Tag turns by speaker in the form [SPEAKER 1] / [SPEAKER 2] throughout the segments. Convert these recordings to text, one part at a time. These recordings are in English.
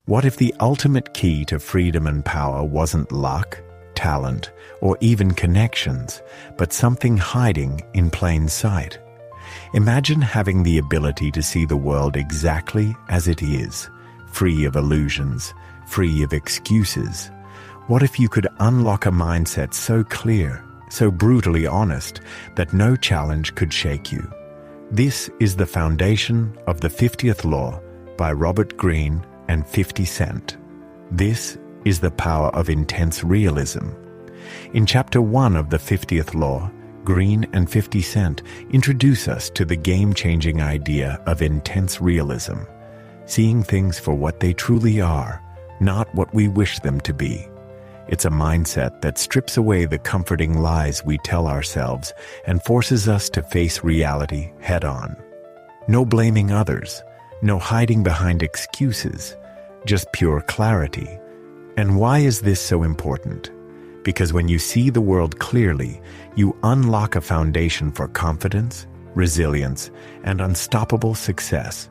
[SPEAKER 1] What if the ultimate key to freedom and power wasn't luck, talent, or even connections, but something hiding in plain sight? Imagine having the ability to see the world exactly as it is, free of illusions, free of excuses. What if you could unlock a mindset so clear, so brutally honest, that no challenge could shake you? This is the foundation of the 50th Law by Robert Greene and 50 Cent. This is the power of intense realism. In Chapter 1 of the 50th Law, Greene and 50 Cent introduce us to the game-changing idea of intense realism, seeing things for what they truly are, not what we wish them to be. It's a mindset that strips away the comforting lies we tell ourselves and forces us to face reality head-on. No blaming others, no hiding behind excuses, just pure clarity. And why is this so important? Because when you see the world clearly, you unlock a foundation for confidence, resilience, and unstoppable success.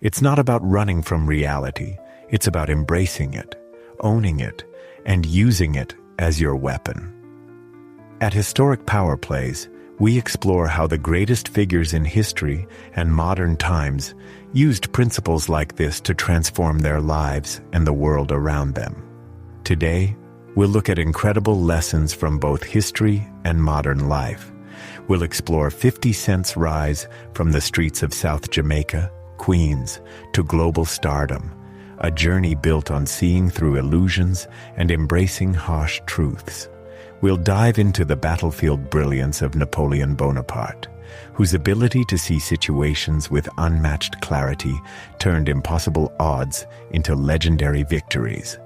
[SPEAKER 1] It's not about running from reality. It's about embracing it, owning it, and using it as your weapon. At Historic Power Plays, we explore how the greatest figures in history and modern times used principles like this to transform their lives and the world around them. Today, we'll look at incredible lessons from both history and modern life. We'll explore 50 Cent's rise from the streets of South Jamaica, Queens, to global stardom, a journey built on seeing through illusions and embracing harsh truths. We'll dive into the battlefield brilliance of Napoleon Bonaparte, whose ability to see situations with unmatched clarity turned impossible odds into legendary victories.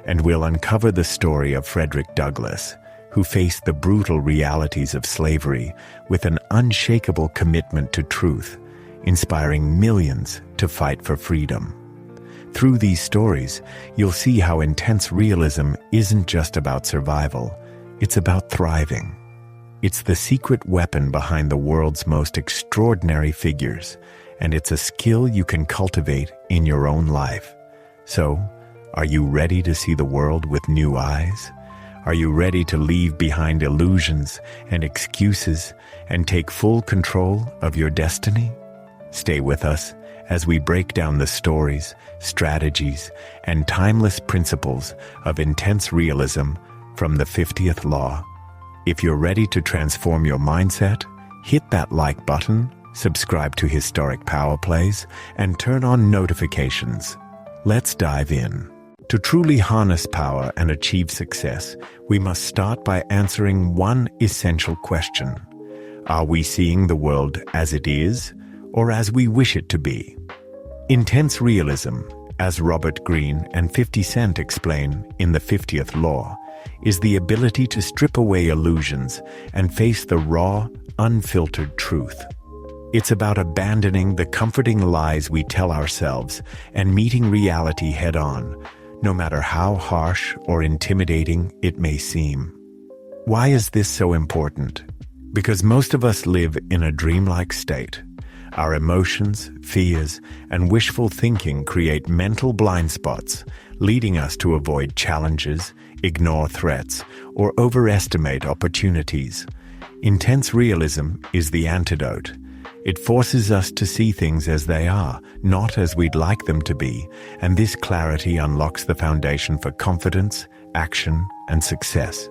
[SPEAKER 1] And we'll uncover the story of Frederick Douglass, who faced the brutal realities of slavery with an unshakable commitment to truth, inspiring millions to fight for freedom. Through these stories, you'll see how intense realism isn't just about survival, it's about thriving. It's the secret weapon behind the world's most extraordinary figures, and it's a skill you can cultivate in your own life. So, are you ready to see the world with new eyes? Are you ready to leave behind illusions and excuses and take full control of your destiny? Stay with us as we break down the stories, strategies, and timeless principles of intense realism from the 50th Law. If you're ready to transform your mindset, hit that like button, subscribe to Historic Power Plays, and turn on notifications. Let's dive in. To truly harness power and achieve success, we must start by answering one essential question. Are we seeing the world as it is, or as we wish it to be? Intense realism, as Robert Greene and 50 Cent explain in the 50th Law, is the ability to strip away illusions and face the raw, unfiltered truth. It's about abandoning the comforting lies we tell ourselves and meeting reality head-on, no matter how harsh or intimidating it may seem. Why is this so important? Because most of us live in a dreamlike state. Our emotions, fears, and wishful thinking create mental blind spots, leading us to avoid challenges, ignore threats, or overestimate opportunities. Intense realism is the antidote. It forces us to see things as they are, not as we'd like them to be, and this clarity unlocks the foundation for confidence, action, and success.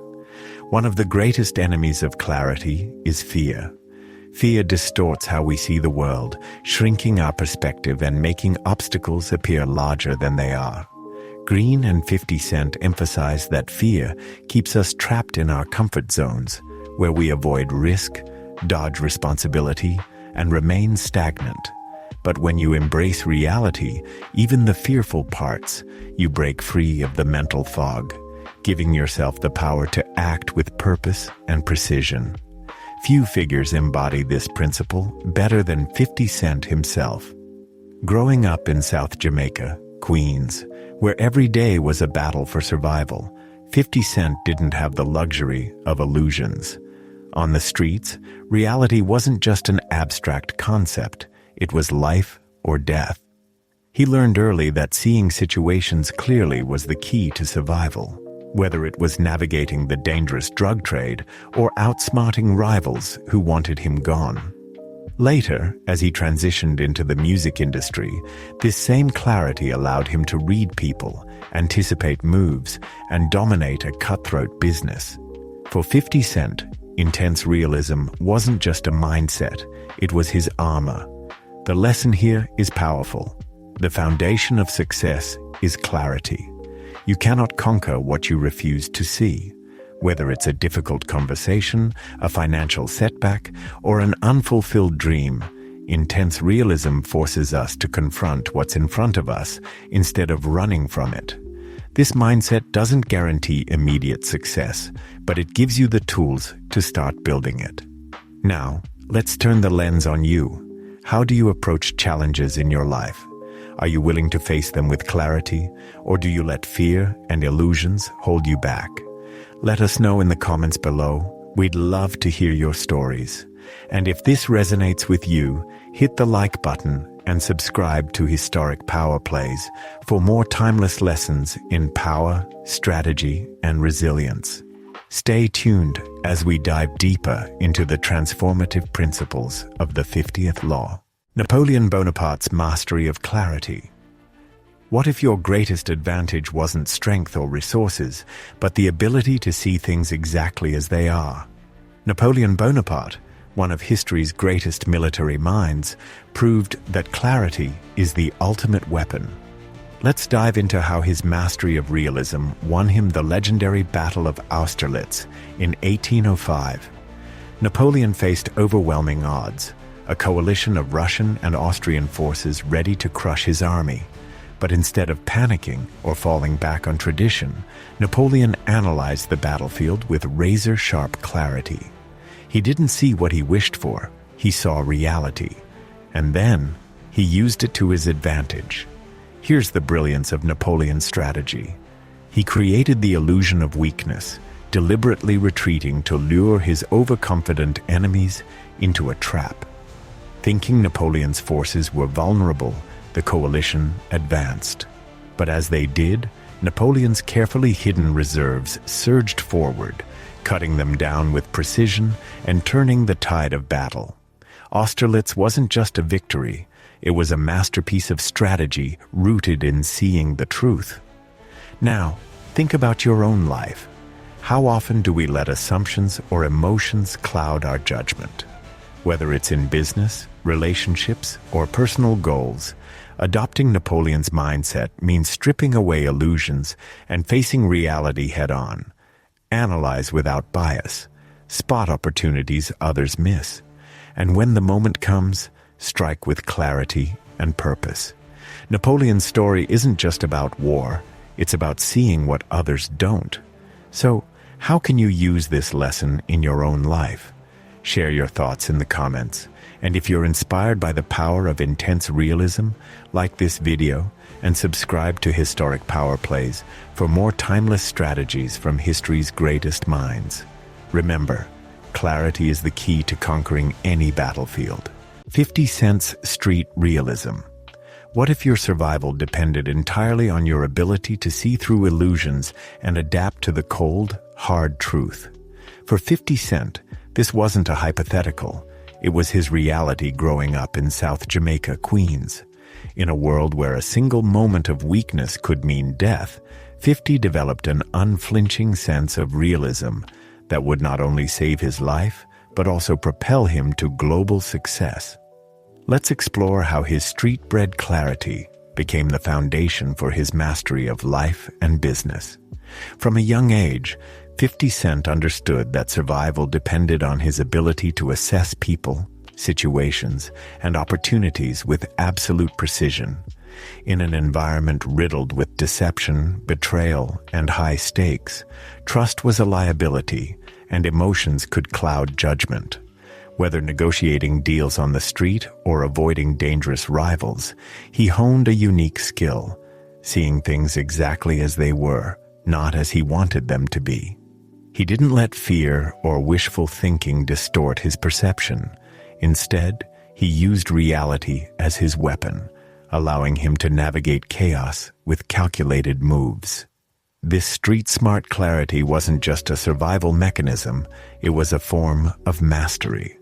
[SPEAKER 1] One of the greatest enemies of clarity is fear. Fear distorts how we see the world, shrinking our perspective and making obstacles appear larger than they are. Greene and 50 Cent emphasize that fear keeps us trapped in our comfort zones, where we avoid risk, dodge responsibility, and remain stagnant. But when you embrace reality, even the fearful parts, you break free of the mental fog, giving yourself the power to act with purpose and precision. Few figures embody this principle better than 50 Cent himself. Growing up in South Jamaica, Queens, where every day was a battle for survival, 50 Cent didn't have the luxury of illusions. On the streets, reality wasn't just an abstract concept, it was life or death. He learned early that seeing situations clearly was the key to survival, whether it was navigating the dangerous drug trade or outsmarting rivals who wanted him gone. Later, as he transitioned into the music industry, this same clarity allowed him to read people, anticipate moves, and dominate a cutthroat business. For 50 Cent, intense realism wasn't just a mindset, it was his armor. The lesson here is powerful. The foundation of success is clarity. You cannot conquer what you refuse to see. Whether it's a difficult conversation, a financial setback, or an unfulfilled dream, intense realism forces us to confront what's in front of us instead of running from it. This mindset doesn't guarantee immediate success, but it gives you the tools to start building it. Now, let's turn the lens on you. How do you approach challenges in your life? Are you willing to face them with clarity, or do you let fear and illusions hold you back? Let us know in the comments below. We'd love to hear your stories. And if this resonates with you, hit the like button and subscribe to Historic Power Plays for more timeless lessons in power, strategy, and resilience. Stay tuned as we dive deeper into the transformative principles of the 50th Law. Napoleon Bonaparte's mastery of clarity. What if your greatest advantage wasn't strength or resources, but the ability to see things exactly as they are? Napoleon Bonaparte, one of history's greatest military minds, proved that clarity is the ultimate weapon. Let's dive into how his mastery of realism won him the legendary Battle of Austerlitz in 1805. Napoleon faced overwhelming odds, a coalition of Russian and Austrian forces ready to crush his army. But instead of panicking or falling back on tradition, Napoleon analyzed the battlefield with razor-sharp clarity. He didn't see what he wished for, he saw reality. And then, he used it to his advantage. Here's the brilliance of Napoleon's strategy. He created the illusion of weakness, deliberately retreating to lure his overconfident enemies into a trap. Thinking Napoleon's forces were vulnerable, the coalition advanced. But as they did, Napoleon's carefully hidden reserves surged forward, cutting them down with precision and turning the tide of battle. Austerlitz wasn't just a victory, it was a masterpiece of strategy rooted in seeing the truth. Now, think about your own life. How often do we let assumptions or emotions cloud our judgment? Whether it's in business, relationships, or personal goals, adopting Napoleon's mindset means stripping away illusions and facing reality head-on. Analyze without bias, spot opportunities others miss, and when the moment comes, strike with clarity and purpose. Napoleon's story isn't just about war, it's about seeing what others don't. So, how can you use this lesson in your own life? Share your thoughts in the comments. And if you're inspired by the power of intense realism, like this video and subscribe to Historic Power Plays for more timeless strategies from history's greatest minds. Remember, clarity is the key to conquering any battlefield. 50 Cent's Street Realism. What if your survival depended entirely on your ability to see through illusions and adapt to the cold, hard truth? For 50 Cent, this wasn't a hypothetical. It was his reality growing up in South Jamaica, Queens. In a world where a single moment of weakness could mean death, 50 developed an unflinching sense of realism that would not only save his life, but also propel him to global success. Let's explore how his street-bred clarity became the foundation for his mastery of life and business. From a young age, 50 Cent understood that survival depended on his ability to assess people, situations, and opportunities with absolute precision. In an environment riddled with deception, betrayal, and high stakes, trust was a liability, and emotions could cloud judgment. Whether negotiating deals on the street or avoiding dangerous rivals, he honed a unique skill, seeing things exactly as they were, not as he wanted them to be. He didn't let fear or wishful thinking distort his perception. Instead, he used reality as his weapon, allowing him to navigate chaos with calculated moves. This street-smart clarity wasn't just a survival mechanism, it was a form of mastery.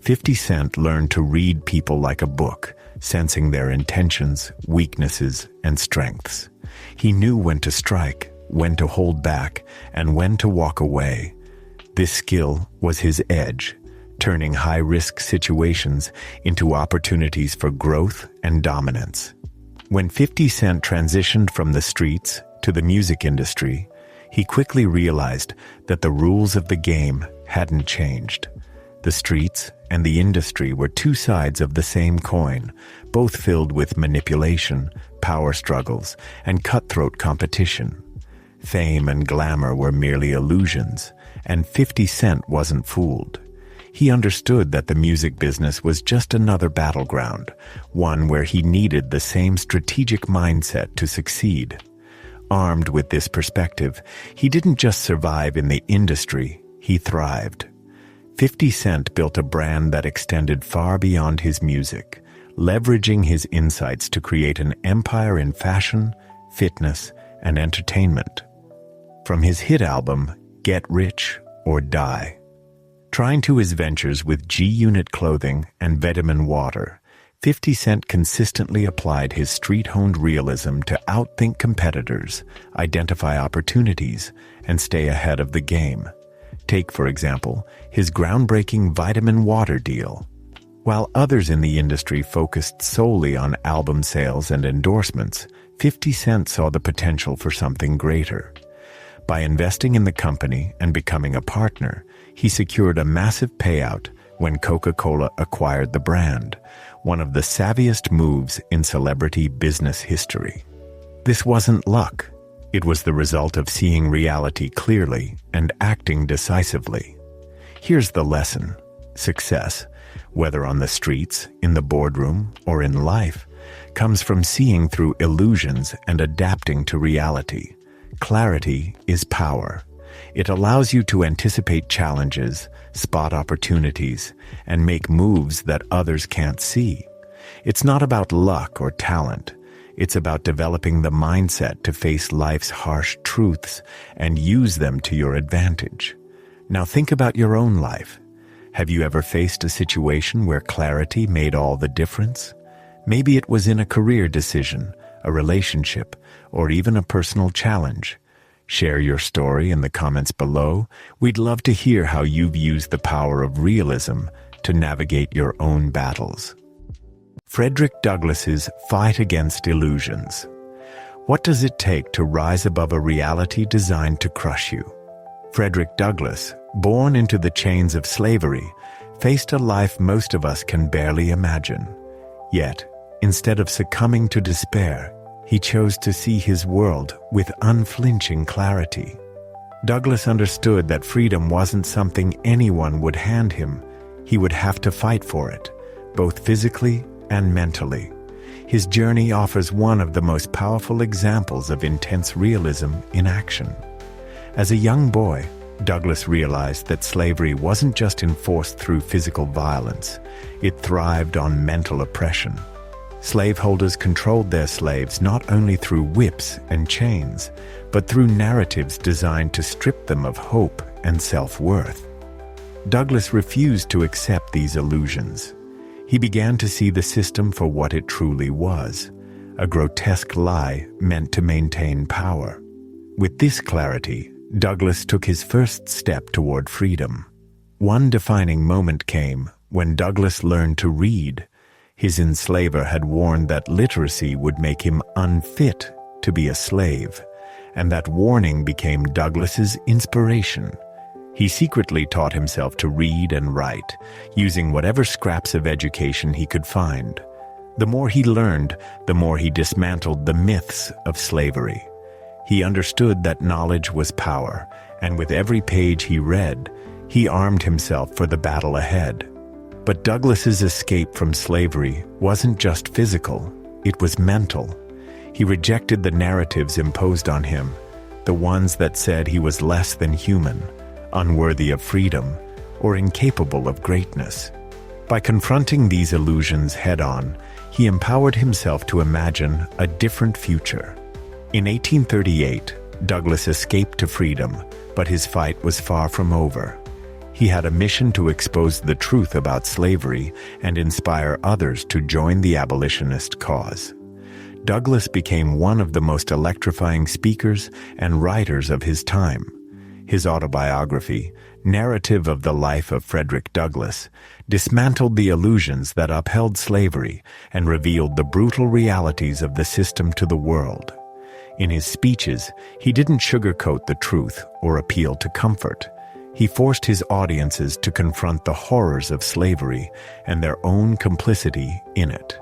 [SPEAKER 1] 50 Cent learned to read people like a book, sensing their intentions, weaknesses, and strengths. He knew when to strike, when to hold back, and when to walk away. This skill was his edge, turning high-risk situations into opportunities for growth and dominance. When 50 Cent transitioned from the streets to the music industry, he quickly realized that the rules of the game hadn't changed. The streets and the industry were two sides of the same coin, both filled with manipulation, power struggles, and cutthroat competition. Fame and glamour were merely illusions, and 50 Cent wasn't fooled. He understood that the music business was just another battleground, one where he needed the same strategic mindset to succeed. Armed with this perspective, he didn't just survive in the industry, he thrived. 50 Cent built a brand that extended far beyond his music, leveraging his insights to create an empire in fashion, fitness, and entertainment. From his hit album, Get Rich or Die, trying to his ventures with G-Unit clothing and Vitamin Water, 50 Cent consistently applied his street-honed realism to outthink competitors, identify opportunities, and stay ahead of the game. Take, for example, his groundbreaking Vitamin Water deal. While others in the industry focused solely on album sales and endorsements, 50 Cent saw the potential for something greater. By investing in the company and becoming a partner, he secured a massive payout when Coca-Cola acquired the brand, one of the savviest moves in celebrity business history. This wasn't luck. It was the result of seeing reality clearly and acting decisively. Here's the lesson. Success, whether on the streets, in the boardroom, or in life, comes from seeing through illusions and adapting to reality. Clarity is power. It allows you to anticipate challenges, spot opportunities, and make moves that others can't see. It's not about luck or talent. It's about developing the mindset to face life's harsh truths and use them to your advantage. Now think about your own life. Have you ever faced a situation where clarity made all the difference? Maybe it was in a career decision, a relationship, or even a personal challenge. Share your story in the comments below. We'd love to hear how you've used the power of realism to navigate your own battles. Frederick Douglass's fight against illusions. What does it take to rise above a reality designed to crush you? Frederick Douglass, born into the chains of slavery, faced a life most of us can barely imagine. Yet, instead of succumbing to despair, he chose to see his world with unflinching clarity. Douglass understood that freedom wasn't something anyone would hand him. He would have to fight for it, both physically and mentally. His journey offers one of the most powerful examples of intense realism in action. As a young boy, Douglass realized that slavery wasn't just enforced through physical violence, it thrived on mental oppression. Slaveholders controlled their slaves not only through whips and chains, but through narratives designed to strip them of hope and self-worth. Douglass refused to accept these illusions. He began to see the system for what it truly was, a grotesque lie meant to maintain power. With this clarity, Douglass took his first step toward freedom. One defining moment came when Douglass learned to read. His enslaver had warned that literacy would make him unfit to be a slave, and that warning became Douglass's inspiration. He secretly taught himself to read and write, using whatever scraps of education he could find. The more he learned, the more he dismantled the myths of slavery. He understood that knowledge was power, and with every page he read, he armed himself for the battle ahead. But Douglass's escape from slavery wasn't just physical, it was mental. He rejected the narratives imposed on him, the ones that said he was less than human, unworthy of freedom, or incapable of greatness. By confronting these illusions head-on, he empowered himself to imagine a different future. In 1838, Douglass escaped to freedom, but his fight was far from over. He had a mission to expose the truth about slavery and inspire others to join the abolitionist cause. Douglass became one of the most electrifying speakers and writers of his time. His autobiography, Narrative of the Life of Frederick Douglass, dismantled the illusions that upheld slavery and revealed the brutal realities of the system to the world. In his speeches, he didn't sugarcoat the truth or appeal to comfort. He forced his audiences to confront the horrors of slavery and their own complicity in it.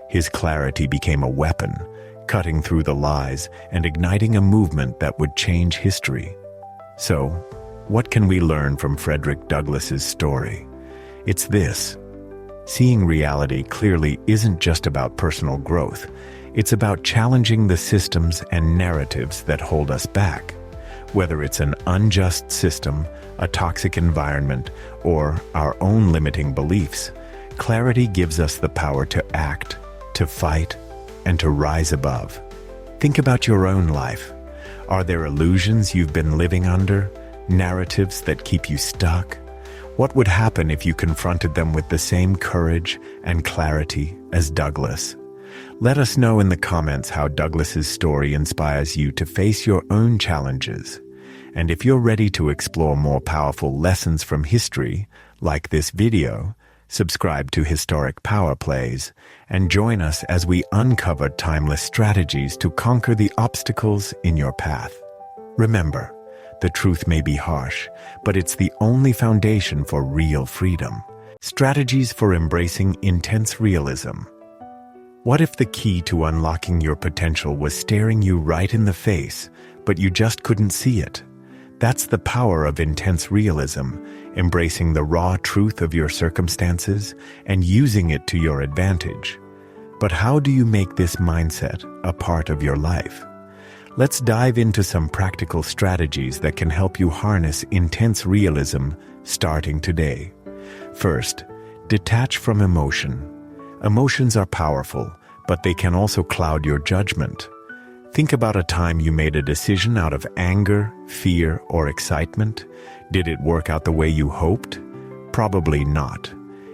[SPEAKER 1] His clarity became a weapon, cutting through the lies and igniting a movement that would change history. So, what can we learn from Frederick Douglass's story? It's this: seeing reality clearly isn't just about personal growth. It's about challenging the systems and narratives that hold us back. Whether it's an unjust system, a toxic environment, or our own limiting beliefs, clarity gives us the power to act, to fight, and to rise above. Think about your own life. Are there illusions you've been living under? Narratives that keep you stuck? What would happen if you confronted them with the same courage and clarity as Douglass? Let us know in the comments how Douglass's story inspires you to face your own challenges. And if you're ready to explore more powerful lessons from history, like this video, subscribe to Historic Power Plays, and join us as we uncover timeless strategies to conquer the obstacles in your path. Remember, the truth may be harsh, but it's the only foundation for real freedom. Strategies for embracing intense realism. What if the key to unlocking your potential was staring you right in the face, but you just couldn't see it? That's the power of intense realism, embracing the raw truth of your circumstances and using it to your advantage. But how do you make this mindset a part of your life? Let's dive into some practical strategies that can help you harness intense realism starting today. First, detach from emotion. Emotions are powerful, but they can also cloud your judgment. Think about a time you made a decision out of anger, fear, or excitement. Did it work out the way you hoped? Probably not.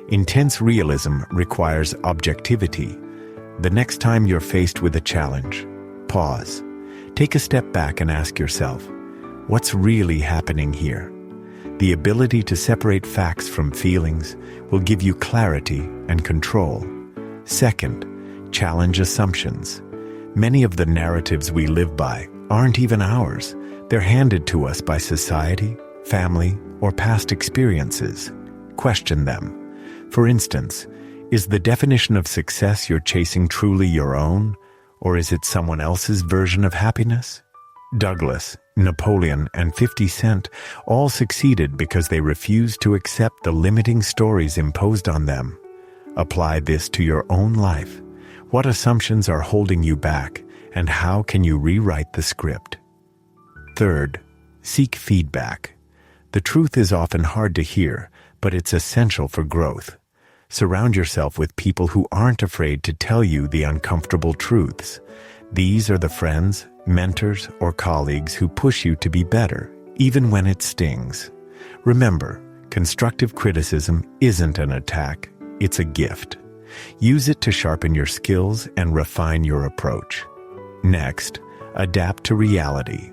[SPEAKER 1] Intense realism requires objectivity. The next time you're faced with a challenge, pause. Take a step back and ask yourself, what's really happening here? The ability to separate facts from feelings will give you clarity and control. Second, challenge assumptions. Many of the narratives we live by aren't even ours. They're handed to us by society, family, or past experiences. Question them. For instance, is the definition of success you're chasing truly your own, or is it someone else's version of happiness? Douglass, Napoleon, and 50 Cent all succeeded because they refused to accept the limiting stories imposed on them. Apply this to your own life. What assumptions are holding you back, and how can you rewrite the script? Third, seek feedback. The truth is often hard to hear, but it's essential for growth. Surround yourself with people who aren't afraid to tell you the uncomfortable truths. These are the friends, mentors, or colleagues who push you to be better, even when it stings. Remember, constructive criticism isn't an attack, it's a gift. Use it to sharpen your skills and refine your approach. Next, adapt to reality.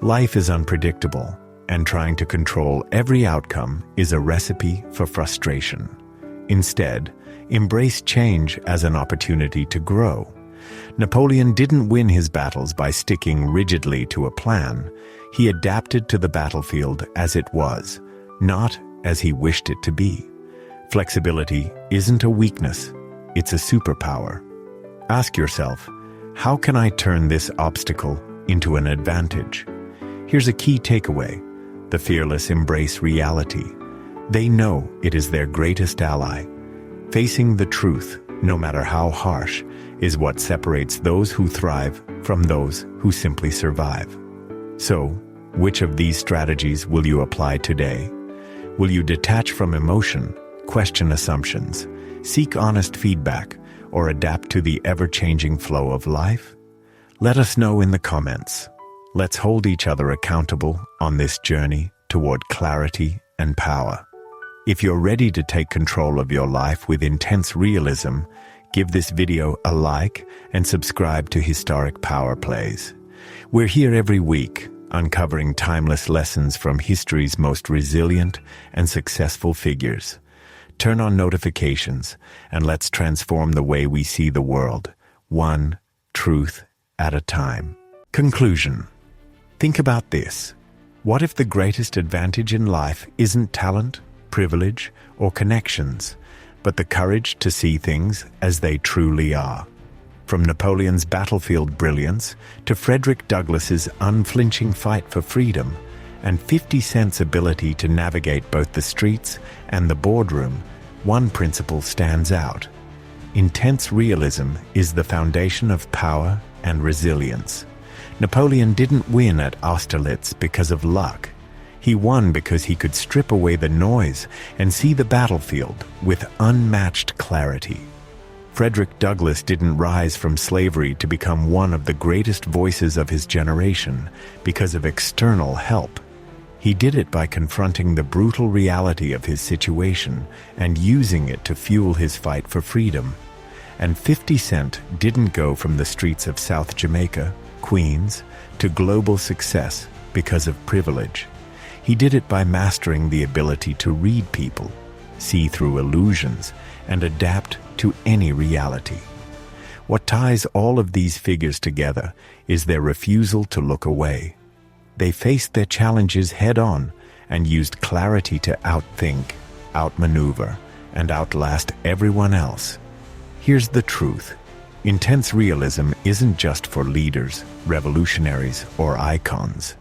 [SPEAKER 1] Life is unpredictable, and trying to control every outcome is a recipe for frustration. Instead, embrace change as an opportunity to grow. Napoleon didn't win his battles by sticking rigidly to a plan. He adapted to the battlefield as it was, not as he wished it to be. Flexibility isn't a weakness, it's a superpower. Ask yourself, how can I turn this obstacle into an advantage? Here's a key takeaway. The fearless embrace reality. They know it is their greatest ally. Facing the truth, no matter how harsh, is what separates those who thrive from those who simply survive. So, which of these strategies will you apply today? Will you detach from emotion, question assumptions, seek honest feedback, or adapt to the ever-changing flow of life? Let us know in the comments. Let's hold each other accountable on this journey toward clarity and power. If you're ready to take control of your life with intense realism, give this video a like and subscribe to Historic Power Plays. We're here every week, uncovering timeless lessons from history's most resilient and successful figures. Turn on notifications and let's transform the way we see the world, one truth at a time. Conclusion. Think about this. What if the greatest advantage in life isn't talent, privilege, or connections, but the courage to see things as they truly are? From Napoleon's battlefield brilliance to Frederick Douglass's unflinching fight for freedom, and 50 Cent's ability to navigate both the streets and the boardroom, one principle stands out. Intense realism is the foundation of power and resilience. Napoleon didn't win at Austerlitz because of luck. He won because he could strip away the noise and see the battlefield with unmatched clarity. Frederick Douglass didn't rise from slavery to become one of the greatest voices of his generation because of external help. He did it by confronting the brutal reality of his situation and using it to fuel his fight for freedom. And 50 Cent didn't go from the streets of South Jamaica, Queens, to global success because of privilege. He did it by mastering the ability to read people, see through illusions, and adapt to any reality. What ties all of these figures together is their refusal to look away. They faced their challenges head-on and used clarity to outthink, outmaneuver, and outlast everyone else. Here's the truth. Intense realism isn't just for leaders, revolutionaries, or icons.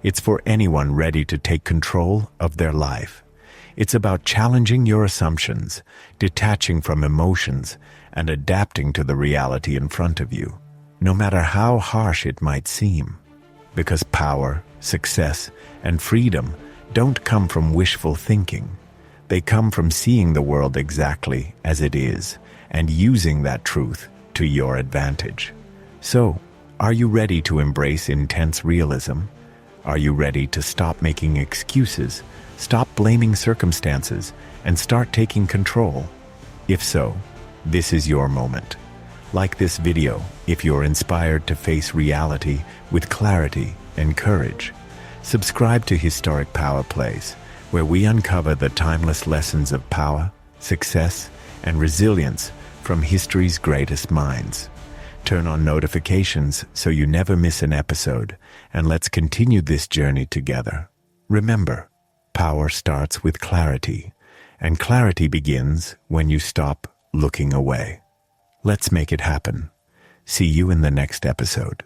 [SPEAKER 1] It's for anyone ready to take control of their life. It's about challenging your assumptions, detaching from emotions, and adapting to the reality in front of you, no matter how harsh it might seem. Because power, success, and freedom don't come from wishful thinking. They come from seeing the world exactly as it is and using that truth to your advantage. So, are you ready to embrace intense realism? Are you ready to stop making excuses, stop blaming circumstances, and start taking control? If so, this is your moment. Like this video if you're inspired to face reality with clarity and courage. Subscribe to Historic Power Plays, where we uncover the timeless lessons of power, success, and resilience from history's greatest minds. Turn on notifications so you never miss an episode, and let's continue this journey together. Remember, power starts with clarity, and clarity begins when you stop looking away. Let's make it happen. See you in the next episode.